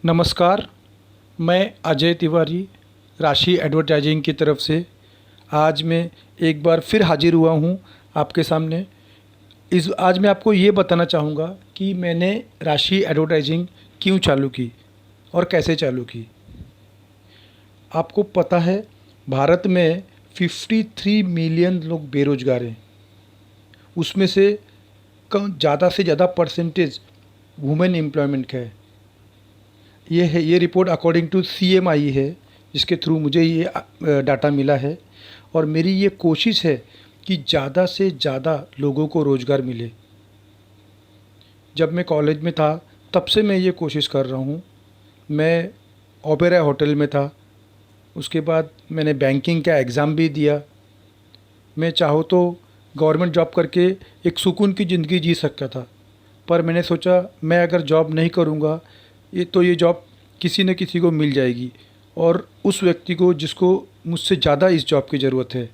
नमस्कार। मैं अजय तिवारी राशि एडवर्टाइजिंग की तरफ से आज मैं एक बार फिर हाजिर हुआ हूँ आपके सामने। इस आज मैं आपको ये बताना चाहूँगा कि मैंने राशि एडवर्टाइजिंग क्यों चालू की और कैसे चालू की। आपको पता है भारत में 53 मिलियन लोग बेरोज़गार हैं। उसमें से कम ज़्यादा से ज़्यादा परसेंटेज वुमेन एम्प्लॉयमेंट का है। ये रिपोर्ट अकॉर्डिंग टू सीएमआई है, जिसके थ्रू मुझे ये डाटा मिला है। और मेरी ये कोशिश है कि ज़्यादा से ज़्यादा लोगों को रोज़गार मिले। जब मैं कॉलेज में था तब से मैं ये कोशिश कर रहा हूँ। मैं ओबेरॉय होटल में था, उसके बाद मैंने बैंकिंग का एग्ज़ाम भी दिया। मैं चाहूँ तो गवर्नमेंट जॉब करके एक सुकून की ज़िंदगी जी सकता था, पर मैंने सोचा मैं अगर जॉब नहीं करूँगा ये जॉब किसी न किसी को मिल जाएगी, और उस व्यक्ति को जिसको मुझसे ज़्यादा इस जॉब की ज़रूरत है।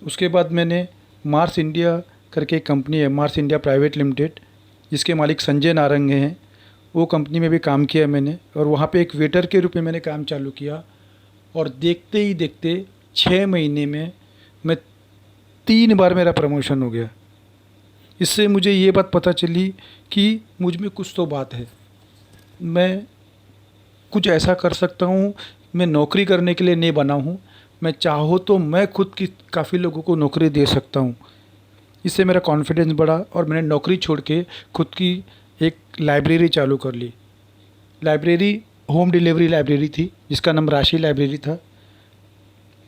उसके बाद मैंने मार्स इंडिया करके एक कंपनी है, मार्स इंडिया प्राइवेट लिमिटेड, जिसके मालिक संजय नारंग हैं, वो कंपनी में भी काम किया मैंने, और वहाँ पे एक वेटर के रूप में मैंने काम चालू किया। और देखते ही देखते 6 महीने में मैं 3 बार मेरा प्रमोशन हो गया। इससे मुझे ये बात पता चली कि मुझ में कुछ तो बात है, मैं कुछ ऐसा कर सकता हूँ। मैं नौकरी करने के लिए नहीं बना हूँ, मैं चाहूँ तो मैं खुद की काफ़ी लोगों को नौकरी दे सकता हूँ। इससे मेरा कॉन्फिडेंस बढ़ा और मैंने नौकरी छोड़ के खुद की एक लाइब्रेरी चालू कर ली। लाइब्रेरी होम डिलीवरी लाइब्रेरी थी, जिसका नाम राशि लाइब्रेरी था।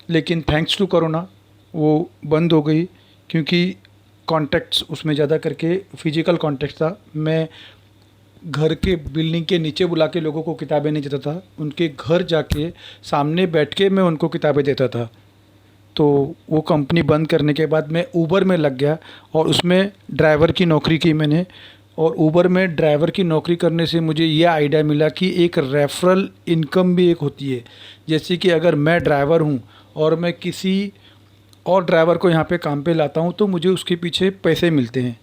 लेकिन थैंक्स टू कोरोना वो बंद हो गई, क्योंकि कॉन्टैक्ट्स उसमें ज़्यादा करके फिजिकल कॉन्टैक्ट था। मैं घर के बिल्डिंग के नीचे बुला के लोगों को किताबें नहीं देता था, उनके घर जाके सामने बैठ के मैं उनको किताबें देता था। तो वो कंपनी बंद करने के बाद मैं ऊबर में लग गया, और उसमें ड्राइवर की नौकरी की मैंने। और ऊबर में ड्राइवर की नौकरी करने से मुझे ये आइडिया मिला कि एक रेफरल इनकम भी एक होती है। जैसे कि अगर मैं ड्राइवर हूँ और मैं किसी और ड्राइवर को यहाँ पे काम पे लाता हूँ, तो मुझे उसके पीछे पैसे मिलते हैं।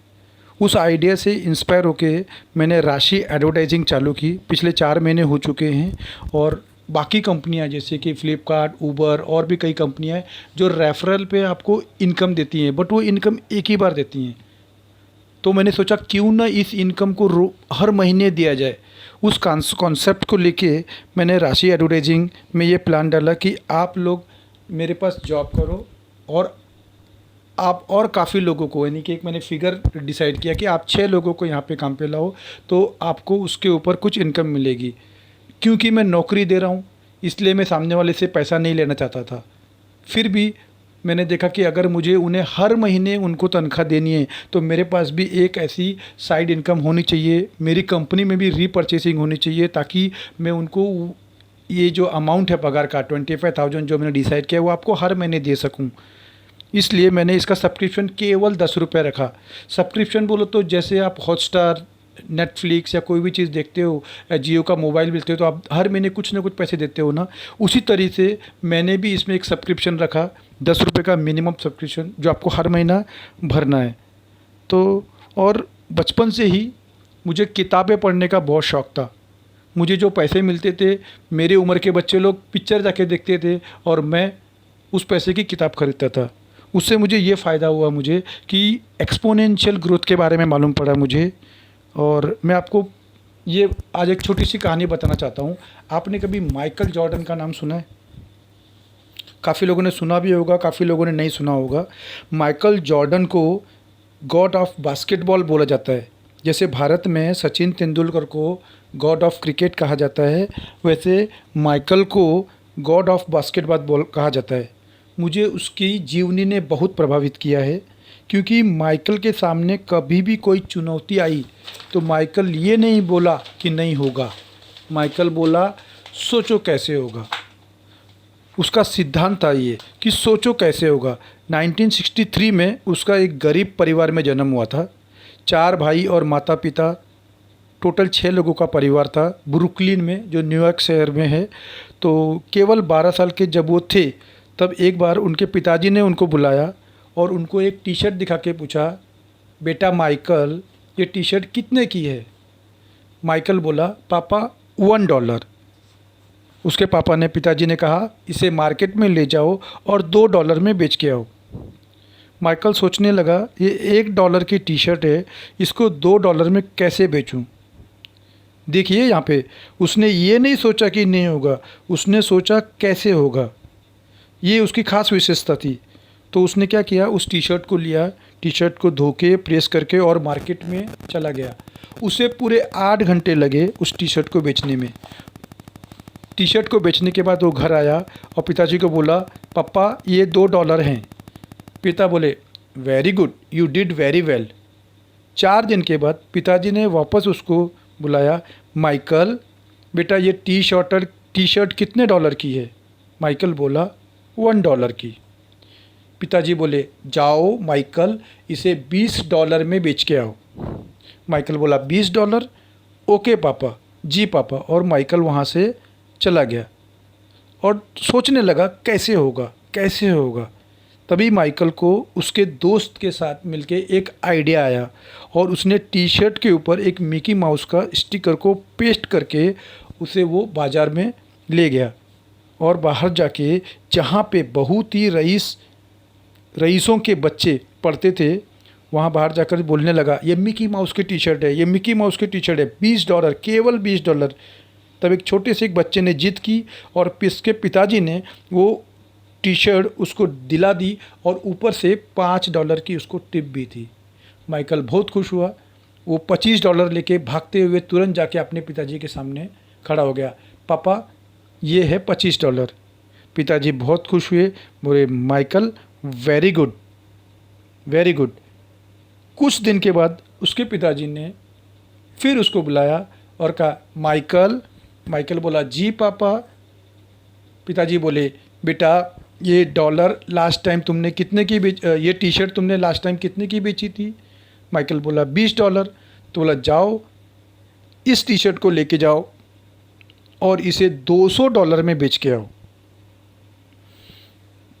उस आइडिया से इंस्पायर होके मैंने राशि एडवर्टाइजिंग चालू की। पिछले 4 महीने हो चुके हैं, और बाकी कंपनियां जैसे कि फ़्लिपकार्ट, ऊबर और भी कई कंपनियां हैं जो रेफरल पे आपको इनकम देती हैं, बट वो इनकम एक ही बार देती हैं। तो मैंने सोचा क्यों ना इस इनकम को हर महीने दिया जाए। उस कॉन्सेप्ट को लेके मैंने राशि एडवर्टाइजिंग में ये प्लान डाला कि आप लोग मेरे पास जॉब करो, और आप और काफ़ी लोगों को, यानी कि एक मैंने फिगर डिसाइड किया कि आप 6 लोगों को यहाँ पे काम पे लाओ, तो आपको उसके ऊपर कुछ इनकम मिलेगी। क्योंकि मैं नौकरी दे रहा हूँ, इसलिए मैं सामने वाले से पैसा नहीं लेना चाहता था। फिर भी मैंने देखा कि अगर मुझे उन्हें हर महीने उनको तनख्वाह देनी है, तो मेरे पास भी एक ऐसी साइड इनकम होनी चाहिए, मेरी कंपनी में भी रीपरचेसिंग होनी चाहिए, ताकि मैं उनको ये जो अमाउंट है पगार का 25,000 जो मैंने डिसाइड किया, वो आपको हर महीने दे सकूँ। इसलिए मैंने इसका सब्सक्रिप्शन केवल 10 रुपये रखा। सब्सक्रिप्शन बोलो तो जैसे आप हॉटस्टार, नेटफ्लिक्स या कोई भी चीज़ देखते हो, या जियो का मोबाइल मिलते हो, तो आप हर महीने कुछ ना कुछ पैसे देते हो ना, उसी तरीके से मैंने भी इसमें एक सब्सक्रिप्शन रखा, 10 रुपये का मिनिमम सब्सक्रिप्शन, जो आपको हर महीना भरना है। तो और बचपन से ही मुझे किताबें पढ़ने का बहुत शौक़ था। मुझे जो पैसे मिलते थे, मेरे उम्र के बच्चे लोग पिक्चर जाके देखते थे, और मैं उस पैसे की किताब खरीदता था। उससे मुझे ये फ़ायदा हुआ मुझे कि एक्सपोनेंशियल ग्रोथ के बारे में मालूम पड़ा मुझे। और मैं आपको ये आज एक छोटी सी कहानी बताना चाहता हूँ। आपने कभी माइकल जॉर्डन का नाम सुना है? काफ़ी लोगों ने सुना भी होगा, काफ़ी लोगों ने नहीं सुना होगा। माइकल जॉर्डन को गॉड ऑफ बास्केटबॉल बोला जाता है। जैसे भारत में सचिन तेंदुलकर को गॉड ऑफ क्रिकेट कहा जाता है, वैसे माइकल को गॉड ऑफ बास्केटबॉल कहा जाता है। मुझे उसकी जीवनी ने बहुत प्रभावित किया है, क्योंकि माइकल के सामने कभी भी कोई चुनौती आई तो माइकल ये नहीं बोला कि नहीं होगा, माइकल बोला सोचो कैसे होगा। उसका सिद्धांत था ये कि सोचो कैसे होगा। 1963 में उसका एक गरीब परिवार में जन्म हुआ था। 4 भाई और माता पिता, टोटल 6 लोगों का परिवार था, ब्रुकलिन में, जो न्यूयॉर्क शहर में है। तो केवल 12 साल के जब वो थे, तब एक बार उनके पिताजी ने उनको बुलाया और उनको एक टी शर्ट दिखा के पूछा, बेटा माइकल, ये टी शर्ट कितने की है? माइकल बोला, पापा $1। उसके पापा ने पिताजी ने कहा इसे मार्केट में ले जाओ और $2 में बेच के आओ। माइकल सोचने लगा ये $1 की टी शर्ट है, इसको $2 में कैसे बेचूं। देखिए यहाँ पे उसने ये नहीं सोचा कि नहीं होगा, उसने सोचा कैसे होगा। ये उसकी खास विशेषता थी। तो उसने क्या किया, उस टी शर्ट को लिया, टी शर्ट को धो के प्रेस करके और मार्केट में चला गया। उसे पूरे 8 घंटे लगे उस टी शर्ट को बेचने में। टी शर्ट को बेचने के बाद वो घर आया और पिताजी को बोला पापा ये $2 हैं। पिता बोले very good, you did very well. 4 दिन के बाद पिताजी ने वापस उसको बुलाया, माइकल बेटा ये टी शर्ट कितने डॉलर की है। माइकल बोला $1 की। पिताजी बोले जाओ माइकल इसे $20 में बेच के आओ। माइकल बोला $20? ओके पापा, जी पापा। और माइकल वहाँ से चला गया और सोचने लगा कैसे होगा कैसे होगा। तभी माइकल को उसके दोस्त के साथ मिलके एक आइडिया आया और उसने टी शर्ट के ऊपर एक मिकी माउस का स्टिकर को पेस्ट करके उसे वो बाज़ार में ले गया और बाहर जाके जहाँ पे बहुत ही रईसों के बच्चे पढ़ते थे वहाँ बाहर जाकर बोलने लगा ये मिकी माउस की टी शर्ट है, ये मिकी माउस की टी शर्ट है, $20, केवल $20। तब एक छोटे से एक बच्चे ने जिद की और इसके पिताजी ने वो टी शर्ट उसको दिला दी और ऊपर से $5 की उसको टिप भी थी। माइकल बहुत खुश हुआ। वो $25 लेके भागते हुए तुरंत जाके अपने पिताजी के सामने खड़ा हो गया, पापा ये है $25। पिताजी बहुत खुश हुए, बोले Michael very good very good. कुछ दिन के बाद उसके पिताजी ने फिर उसको बुलाया और कहा माइकल बोला जी पापा। पिताजी बोले बेटा ये डॉलर लास्ट टाइम तुमने कितने की ये टी शर्ट तुमने लास्ट टाइम कितने की बेची थी। माइकल बोला $20। तो बोला जाओ इस टी शर्ट को लेके जाओ और इसे $200 में बेच के आओ।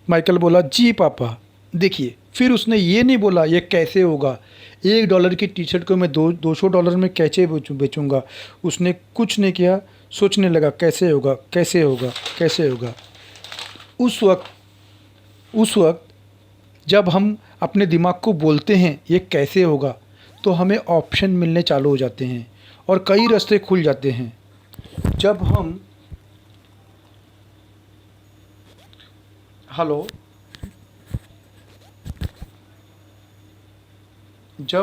माइकल बोला जी पापा। देखिए फिर उसने ये नहीं बोला ये कैसे होगा, $1 की टी शर्ट को मैं $200 में कैसे बेचूंगा। उसने कुछ नहीं किया, सोचने लगा कैसे होगा कैसे होगा कैसे होगा। उस वक्त जब हम अपने दिमाग को बोलते हैं ये कैसे होगा तो हमें ऑप्शन मिलने चालू हो जाते हैं और कई रास्ते खुल जाते हैं। जब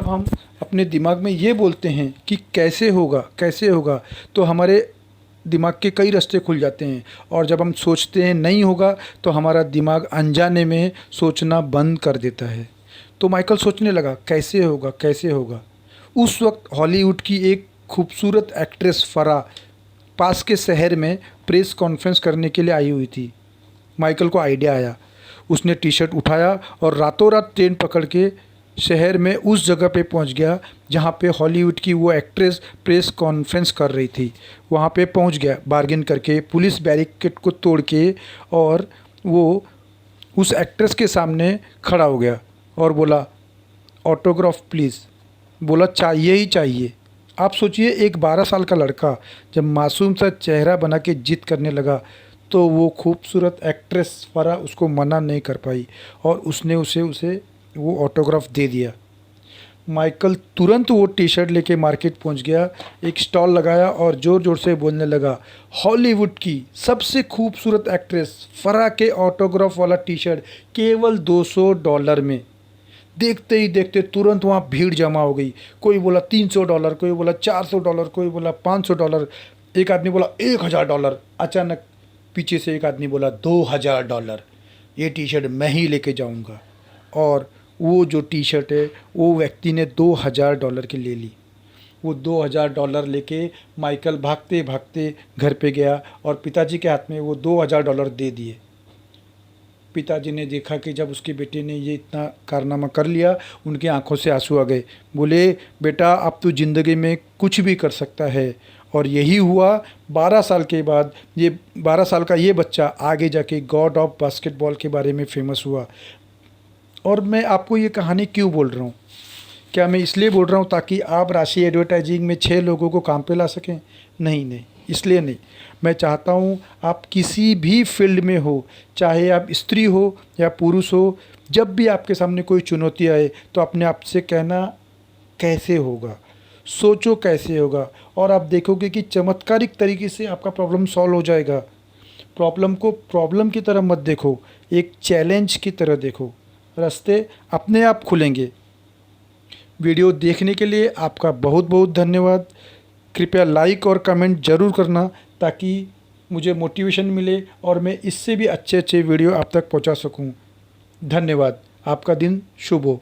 हम अपने दिमाग में ये बोलते हैं कि कैसे होगा तो हमारे दिमाग के कई रास्ते खुल जाते हैं। और जब हम सोचते हैं नहीं होगा तो हमारा दिमाग अनजाने में सोचना बंद कर देता है। तो माइकल सोचने लगा कैसे होगा। उस वक्त हॉलीवुड की एक खूबसूरत एक्ट्रेस फरा पास के शहर में प्रेस कॉन्फ्रेंस करने के लिए आई हुई थी। माइकल को आइडिया आया, उसने टी शर्ट उठाया और रातों रात ट्रेन पकड़ के शहर में उस जगह पे पहुंच गया जहां पे हॉलीवुड की वो एक्ट्रेस प्रेस कॉन्फ्रेंस कर रही थी। वहां पे पहुंच गया बार्गेन करके, पुलिस बैरिकेड को तोड़ के, और वो उस एक्ट्रेस के सामने खड़ा हो गया और बोला ऑटोग्राफ प्लीज़। बोला चाहिए ही चाहिए। आप सोचिए एक 12 साल का लड़का जब मासूम सा चेहरा बना के जिद करने लगा तो वो खूबसूरत एक्ट्रेस फरा उसको मना नहीं कर पाई और उसने उसे वो ऑटोग्राफ दे दिया। माइकल तुरंत वो टी शर्ट लेके मार्केट पहुंच गया, एक स्टॉल लगाया और ज़ोर ज़ोर से बोलने लगा हॉलीवुड की सबसे खूबसूरत एक्ट्रेस फरा के ऑटोग्राफ वाला टी शर्ट केवल $200 में। देखते ही देखते तुरंत वहाँ भीड़ जमा हो गई। कोई बोला $300, कोई बोला $400, कोई बोला $500, एक आदमी बोला $1000। अचानक पीछे से एक आदमी बोला $2000, ये टी शर्ट मैं ही लेके जाऊँगा। और वो जो टी शर्ट है वो व्यक्ति ने $2000 की ले ली। वो $2000 लेके माइकल भागते भागते घर पे गया और पिताजी के हाथ में वो $2000 दे दिए। पिताजी ने देखा कि जब उसके बेटे ने ये इतना कारनामा कर लिया, उनकी आंखों से आंसू आ गए। बोले बेटा अब तो ज़िंदगी में कुछ भी कर सकता है। और यही हुआ। 12 साल के बाद ये 12 साल का ये बच्चा आगे जाके गॉड ऑफ बास्केटबॉल के बारे में फेमस हुआ। और मैं आपको ये कहानी क्यों बोल रहा हूँ? क्या मैं इसलिए बोल रहा हूँ ताकि आप राशि एडवर्टाइजिंग में 6 लोगों को काम पे ला सकें? नहीं। इसलिए नहीं। मैं चाहता हूँ आप किसी भी फील्ड में हो, चाहे आप स्त्री हो या पुरुष हो, जब भी आपके सामने कोई चुनौती आए तो अपने आप से कहना कैसे होगा, सोचो कैसे होगा, और आप देखोगे कि चमत्कारिक तरीके से आपका प्रॉब्लम सॉल्व हो जाएगा। प्रॉब्लम को प्रॉब्लम की तरह मत देखो, एक चैलेंज की तरह देखो, रास्ते अपने आप खुलेंगे। वीडियो देखने के लिए आपका बहुत बहुत धन्यवाद। कृपया लाइक और कमेंट ज़रूर करना ताकि मुझे मोटिवेशन मिले और मैं इससे भी अच्छे अच्छे वीडियो आप तक पहुंचा सकूं। धन्यवाद। आपका दिन शुभ हो।